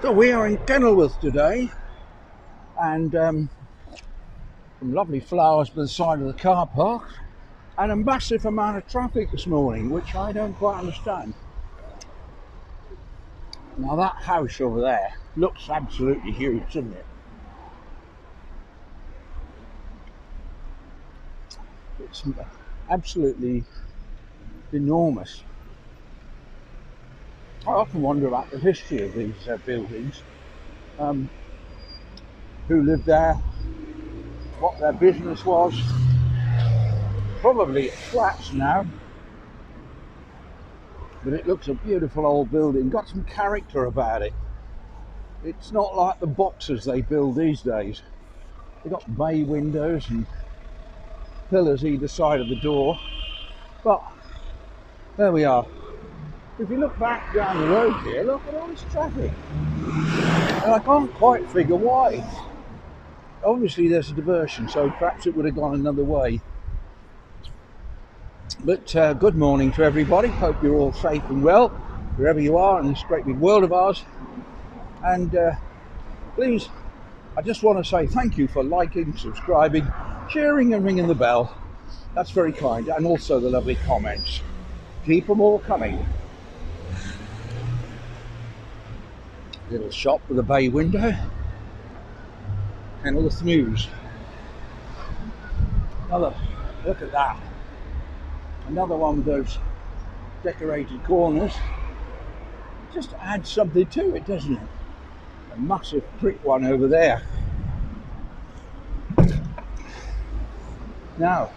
So we are in Kenilworth today, and some lovely flowers by the side of the car park, and a massive amount of traffic this morning, which I don't quite understand. Now that house over there looks absolutely huge, doesn't it? It's absolutely enormous. I often wonder about the history of these buildings, who lived there, what their business was. Probably flats now, but it looks a beautiful old building, got some character about it. It's not like the boxes they build these days. They've got bay windows and pillars either side of the door, but there we are. If you look back down the road here, look at all this traffic, and I can't quite figure why. Obviously there's a diversion, so perhaps it would have gone another way. But good morning to everybody. Hope you're all safe and well wherever you are in this great big world of ours. And please, I just want to say thank you for liking, subscribing, sharing and ringing the bell. That's very kind. And also the lovely comments. Keep them all coming. Little shop with a bay window. Kenilworth News. Look at that. Another one with those decorated corners. Just adds something to it, doesn't it? A massive brick one over there. Now,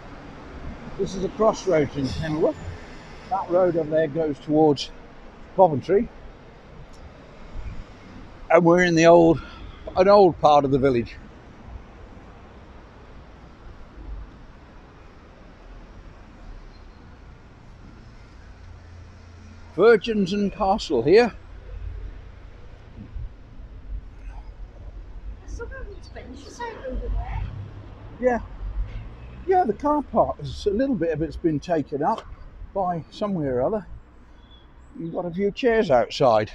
this is a crossroads in Kenilworth. That road over there goes towards Coventry, and we're in an old part of the village. Virgins and Castle here. Yeah, the car park, a little bit of it's been taken up by somewhere or other. You've got a few chairs outside.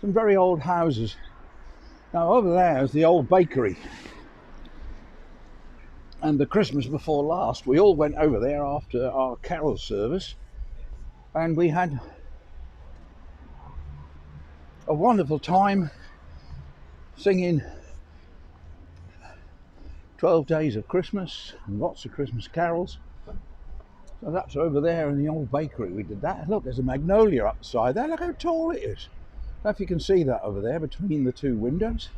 Some very old houses. Now over there is the old bakery. And the Christmas before last, we all went over there after our carol service, and we had a wonderful time singing 12 Days of Christmas and lots of Christmas carols. So that's over there in the old bakery. We did that. Look, there's a magnolia up the side there. Look how tall it is. I don't know if you can see that over there between the two windows.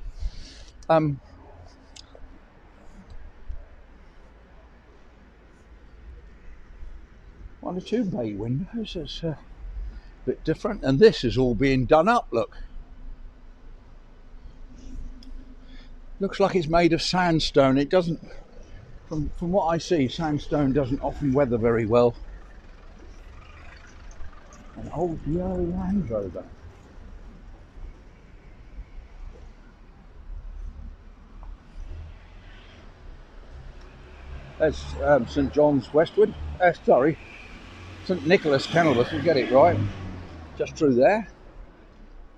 One or two bay windows. It's a bit different, and this is all being done up. Looks like it's made of sandstone. It doesn't, from what I see, sandstone doesn't often weather very well. An old yellow Land Rover. There's St John's Westwood. St Nicholas Kenilworth, you get it right. Just through there.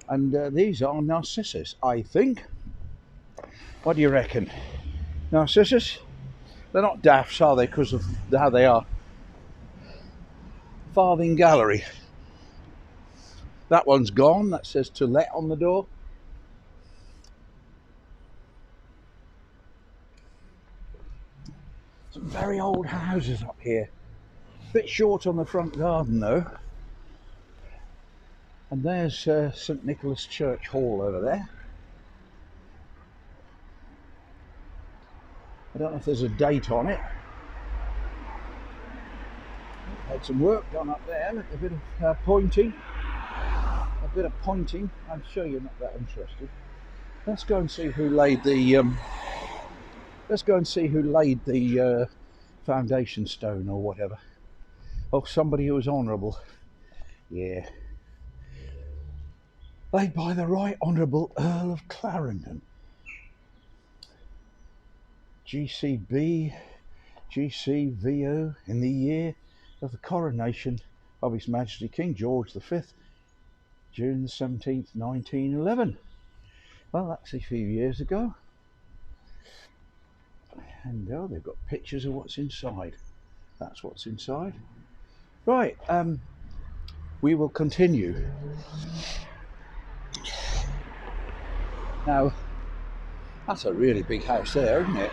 And these are narcissus, I think. What do you reckon? Narcissus? They're not daffs, are they, because of how they are? Farthing Gallery. That one's gone. That says to let on the door. Some very old houses up here. A bit short on the front garden though. And there's St Nicholas Church Hall over there. I don't know if there's a date on it. Had some work done up there. Look, a bit of pointing. A bit of pointing. I'm sure you're not that interested. Let's go and see who laid the. Let's go and see who laid the foundation stone or whatever. Oh, somebody who was honourable. Yeah. Laid by the Right Honourable Earl of Clarendon. GCB, GCVO, in the year of the coronation of His Majesty King George V, June the 17th, 1911. Well, that's a few years ago. And they've got pictures of what's inside. That's what's inside. Right, we will continue. Now, that's a really big house there, isn't it?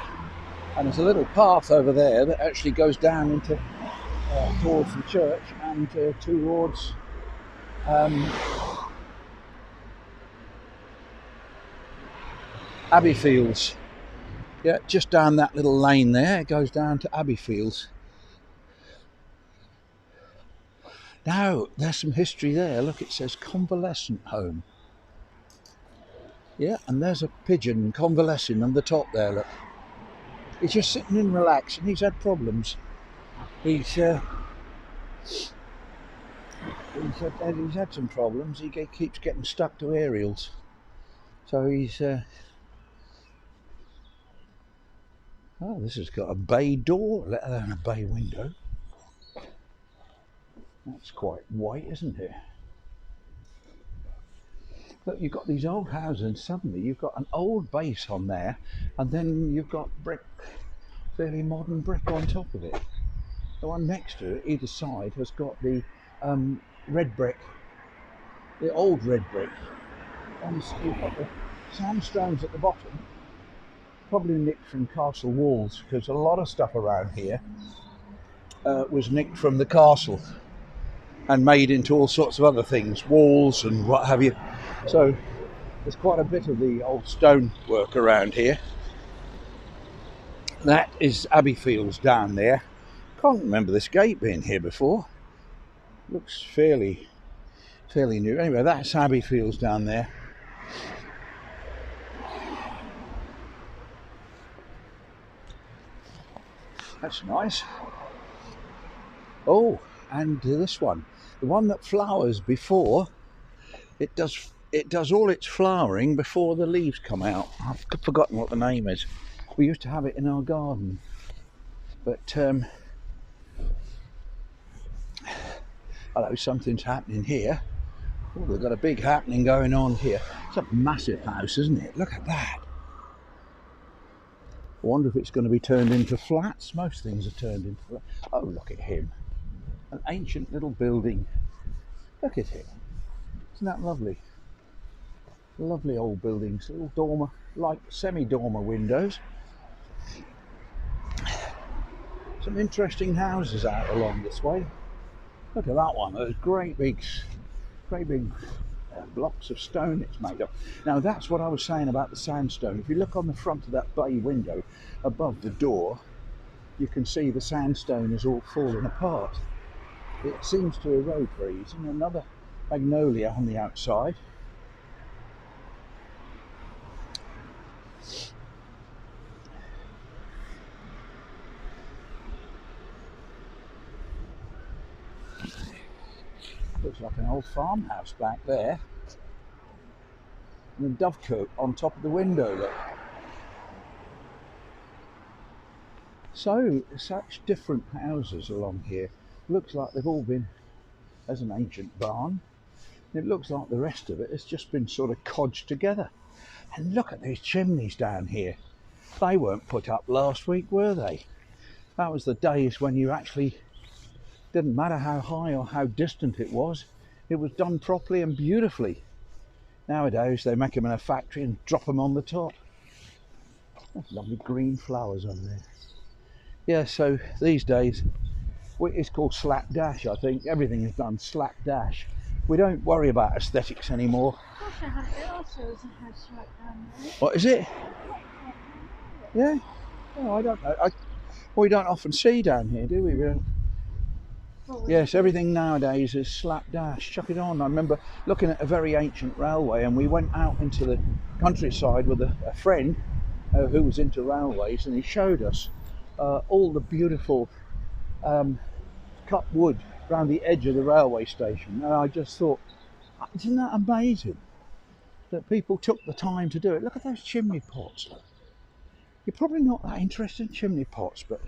And there's a little path over there that actually goes down into towards the church and towards Abbeyfields. Yeah, just down that little lane there, it goes down to Abbeyfields. Now, there's some history there. Look, it says convalescent home. Yeah, and there's a pigeon convalescing on the top there, look. He's just sitting and relaxing. He's had problems. He's had some problems. He keeps getting stuck to aerials. So he's... oh, this has got a bay door, let alone a bay window. That's quite white, isn't it? Look, you've got these old houses and suddenly you've got an old base on there and then you've got brick, fairly modern brick on top of it. The one next to it, either side, has got the red brick, the old red brick. And you've got the sandstones at the bottom, probably nicked from castle walls, because a lot of stuff around here was nicked from the castle and made into all sorts of other things, walls and what have you. So there's quite a bit of the old stone work around here. That is Abbeyfields down there. Can't remember this gate being here before. Looks fairly new. Anyway, that's Abbeyfields down there. That's nice. Oh, and this one, the one that flowers before it does all its flowering before the leaves come out. I've forgotten what the name is. We used to have it in our garden, but hello, something's happening here. Oh, they've got a big happening going on here. It's a massive house, isn't it? Look at that. I wonder if it's going to be turned into flats. Most things are turned into flats. Oh, look at him. An ancient little building. Look at him. Isn't that lovely? Lovely old buildings, little dormer, like semi-dormer windows. Some interesting houses out along this way. Look at that one. Those great big blocks of stone it's made of. Now that's what I was saying about the sandstone. If you look on the front of that bay window above the door, you can see the sandstone is all falling apart. It seems to erode very easily. Another magnolia on the outside. Looks like an old farmhouse back there. And a dovecote on top of the window, look. So, such different houses along here. Looks like they've all been, as an ancient barn. It looks like the rest of it has just been sort of codged together. And look at these chimneys down here. They weren't put up last week, were they? That was the days when you actually, didn't matter how high or how distant it was done properly and beautifully. Nowadays they make them in a factory and drop them on the top. That's lovely green flowers on there. Yeah, so these days it's called slapdash, I think. Everything is done slapdash. We don't worry about aesthetics anymore. It also is a house right down there. What is it? Yeah? Oh, I don't know. We don't often see down here, do we? We don't. Yes, everything nowadays is slapdash. Chuck it on. I remember looking at a very ancient railway, and we went out into the countryside with a friend who was into railways, and he showed us all the beautiful cut wood around the edge of the railway station. And I just thought, isn't that amazing that people took the time to do it? Look at those chimney pots. You're probably not that interested in chimney pots, but...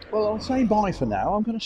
Well, I'll say bye for now. I'm going to